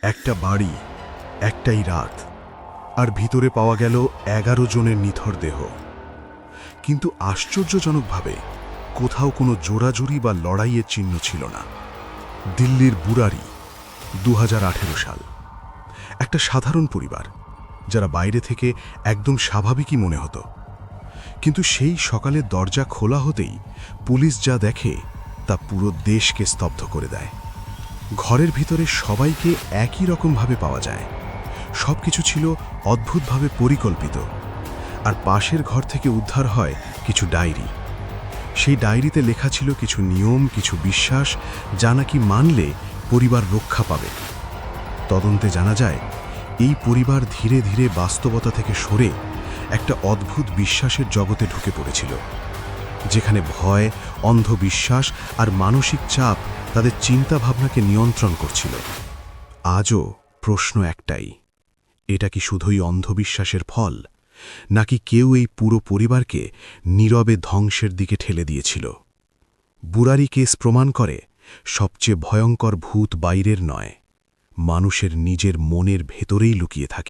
একটা বাড়ি, একটাই রাত, আর ভিতরে পাওয়া গেল 11 জনের নিথর দেহ। কিন্তু আশ্চর্যজনকভাবে কোথাও কোনো জোড়াজুড়ি বা লড়াইয়ের চিহ্ন ছিল না। দিল্লির বুরারি, 2018 সাল। একটা সাধারণ পরিবার, যারা বাইরে থেকে একদম স্বাভাবিকই মনে হতো। কিন্তু সেই সকালে দরজা খোলা হতেই পুলিশ যা দেখে তা পুরো দেশকে স্তব্ধ করে দেয়। ঘরের ভিতরে সবাইকে একই রকমভাবে পাওয়া যায়। সবকিছু ছিল অদ্ভুতভাবে পরিকল্পিত। আর পাশের ঘর থেকে উদ্ধার হয় কিছু ডায়েরি। সেই ডায়েরিতে লেখা ছিল কিছু নিয়ম, কিছু বিশ্বাস, যা নাকি মানলে পরিবার রক্ষা পাবে। তদন্তে জানা যায়, এই পরিবার ধীরে ধীরে বাস্তবতা থেকে সরে একটা অদ্ভুত বিশ্বাসের জগতে ঢুকে পড়েছিল, যেখানে ভয়, অন্ধবিশ্বাস আর মানসিক চাপ তাদের চিন্তাভাবনাকে নিয়ন্ত্রণ করছিল। আজও প্রশ্ন একটাই, এটা কি শুধুই অন্ধবিশ্বাসের ফল, নাকি কেউ এই পুরো পরিবারকে নীরবে ধ্বংসের দিকে ঠেলে দিয়েছিল? বুরারি কেস প্রমাণ করে, সবচেয়ে ভয়ঙ্কর ভূত বাইরের নয়, মানুষের নিজের মনের ভেতরেই লুকিয়ে থাকে।